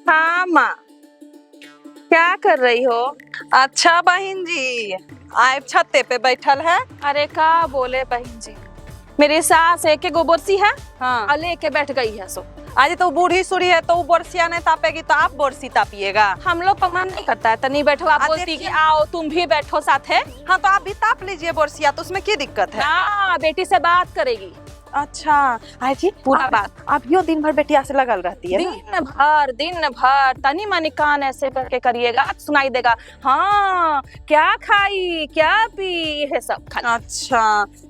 हाँ माँ, क्या कर रही हो? अच्छा बहन जी, आप छत्ते पे बैठल है। अरे का बोले बहन जी, मेरी सास एक गोबरसी है हाँ, और लेके बैठ गई है। सो आज तो बूढ़ी सूढ़ी है तो वो बोरसिया नहीं तापेगी तो आप बोरसी तापिएगा। हम लोग का मन नहीं करता है, तनी बैठो। आप आ, बोलती कि देखिए। आओ तुम भी बैठो साथ है हाँ तो आप भी ताप लीजिए बोरसिया, तो उसमें क्या दिक्कत है। ना, बेटी से बात करेगी अच्छा आई जी, पूरा बात। आप यो दिन भर बेटिया से लगल रहती है ना? दिन भर तनी मनी कान ऐसे करके करिएगा, सुनाई देगा हाँ क्या खाई क्या पी, ये सब खाली। अच्छा,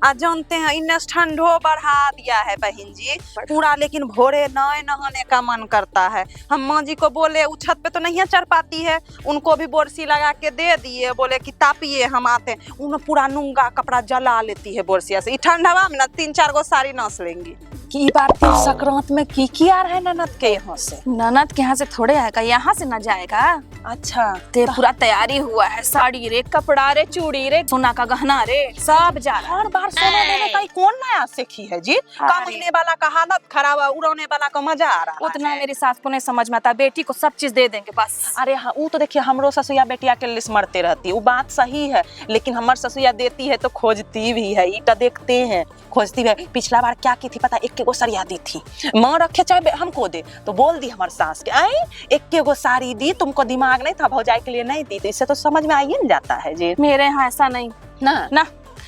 आज जानते हैं इन्हें ठंडो बढ़ा दिया है बहन जी पूरा, लेकिन भोरे नए नहाने का मन करता है। हम माँ जी को बोले वो छत पे तो नहीं चढ़ पाती है, उनको भी बोरसी लगा के दे दिए, बोले कि तापिए हम आते हैं। उन्हें पूरा नंगा कपड़ा जला लेती है बोरसिया से। ठंडवा में ना 3-4 गो साड़ी नस लेंगी। की बार तिल संक्रांत में की किया है ननद के यहाँ से? ननद के यहाँ से थोड़े आएगा, यहाँ से ना जाएगा। अच्छा, ते पूरा तैयारी हुआ है, साड़ी रे, कपड़ा रे, चूड़ी रे, सोना का गहना रे, सब जा रहा है। हर बार सोना देने का कौन नया सीखी है जी? कमाने वाला का हालत खराब है, उड़ाने वाला का मजा आ रहा उतना है। मेरी सास को नहीं समझ में आता, बेटी को सब चीज दे देंगे बस। अरे हाँ, वो तो देखिए हमरो ससुया बेटिया के लिस्ट मरते रहती है, वो बात सही है, लेकिन हमार ससुया देती है तो खोजती भी है। इटा देखते हैं, खोजती भी है। पिछला बार क्या की थी पता, एक गो सरिया दी थी, माँ रखे चाहे हमको दे, तो बोल दी हमारे सास के आई एक गो साड़ी दी, तुमको दिमाग नहीं था भौजाई के लिए नहीं दी, तो इससे तो समझ में आइए नहीं जाता है जी। मेरे यहाँ ऐसा नहीं ना ना,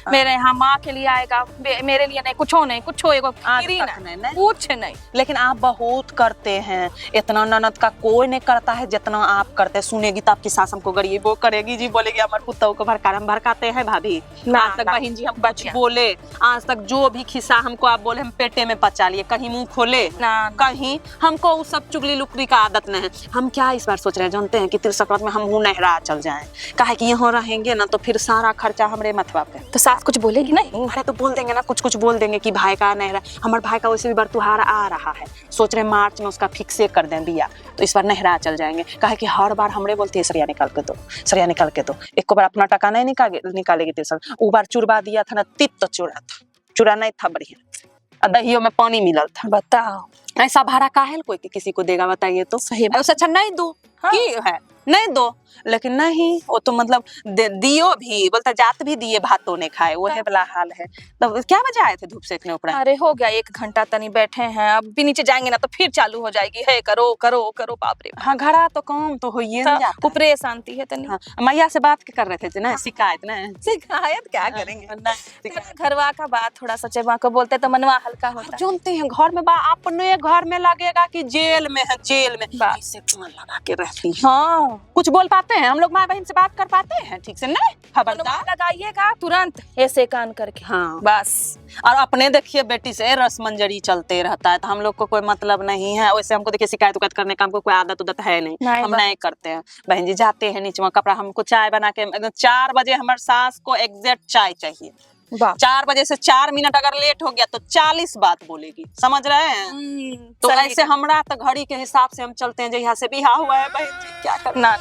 मेरे यहाँ माँ के लिए आएगा, मेरे लिए नहीं, कुछ नहीं, कुछ होएगा कुछ नहीं। लेकिन आप बहुत करते हैं, इतना ननद का कोई नहीं करता है जितना आप करते हैं। सुनेगी तो आपकी सास हमको गरीब वो करेगी जी, बोलेगी हमारे पुतौ को भड़काते हैं भाभी। आज तक बहन जी हम कुछ बोले, आज तक जो भी खिस्सा हमको आप बोले हम पेटे में पचा लिए, कहीं मुंह खोले ना कहीं। हमको वो सब चुगली लुकरी का आदत नहीं है। हम क्या इस बार सोच रहे हैं जानते हैं कि तिल संक्रांत में हम नहरा चल जाएं, काहे कि यहाँ रहेंगे ना तो फिर सारा खर्चा हमरे मथवा पे। तो सास कुछ बोलेगी नहीं? अरे तो बोल देंगे ना, कुछ बोल देंगे कि भाई का नहरा, हमारे भाई का वैसे भी बरतुहार आ रहा है, सोच रहे मार्च में उसका फिक्से कर दें बिया, तो इस बार नहरा चल जाएंगे। कहे कि हर बार हमरे बोलते हैं सरिया निकाल के दो, सरिया निकाल के दो। एक बार अपना टका नहीं निकालेगी तिरसर, वो बार चूरबा दिया था ना, तित चूरा था, चूरा नहीं था बढ़िया, दहियों में पानी मिलल था। बताओ ऐसा भाड़ा काहे कोई किसी को देगा बताइए तो? सही बात। उससे अच्छा नहीं दो। हाँ। की है नहीं दो, लेकिन नहीं वो तो मतलब दियो भी बोलता, जात भी दिए भातों ने खाए, वो है वाला हाल है। तब क्या बजे आए थे धूप सेकने ऊपर? अरे हो गया 1 घंटा, तनी बैठे हैं, अब भी नीचे जाएंगे ना तो फिर चालू हो जाएगी, है करो करो करो, बाप रे। हाँ, घड़ा तो काम तो हो ही नहीं जाता। ऊपरे शांति है तनी। हाँ, मैया से बात कर रहे थे ना, शिकायत ना, शिकायत क्या करेंगे, शिकायत घरवा का बात थोड़ा सा माँ को बोलते तो मनवा हल्का होता। जानते हैं घर में अपने घर में लगेगा कि जेल में है, जेल में ऐसे लगा के रहती है। हाँ, कुछ बोल पाते हैं हम लोग, माँ बहन से बात कर पाते हैं ठीक से? नहीं, खबरदार लगाइएगा तुरंत ऐसे कान करके। हाँ बस। और अपने देखिए बेटी से रसमंजरी चलते रहता है, तो हम लोग को कोई मतलब नहीं है। वैसे हमको देखिए शिकायत उकायत करने का हमको कोई आदत उदत है नहीं, हम नहीं करते हैं। बहन जी जाते हैं नीचे कपड़ा, हमको चाय बना के 4 बजे हमारे सास को एग्जैक्ट चाय चाहिए। 4 बजे से 4 मिनट अगर लेट हो गया तो 40 बात बोलेगी, समझ रहे हैं? तो ऐसे हमरा तो घड़ी के हिसाब से हम चलते हैं। जहाँ से बिहा हुआ है बहन जी, क्या करना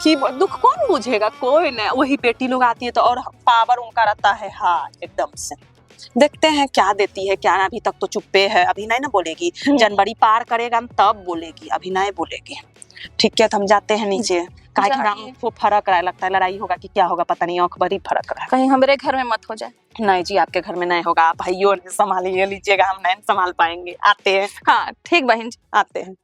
की दुख कौन बुझेगा, कोई नहीं। वही बेटी लोग आती है तो और पावर उनका रहता है हाथ एकदम से। देखते हैं क्या देती है क्या ना, अभी तक तो चुप्पे है, अभी नहीं ना बोलेगी। जनवरी पार करेगा तब बोलेगी, अभी नहीं बोलेगी। ठीक है, तो हम जाते हैं नीचे। वो फर्क रहा, लगता है लड़ाई होगा कि क्या होगा पता नहीं, आंख बड़ी फर्क रहा है। कहीं हमारे घर में मत हो जाए। नहीं जी, आपके घर में नहीं होगा, आप भाइयों ने संभालिए लीजिएगा, हम नहीं संभाल पाएंगे। आते हैं। हाँ ठीक बहन जी, आते हैं।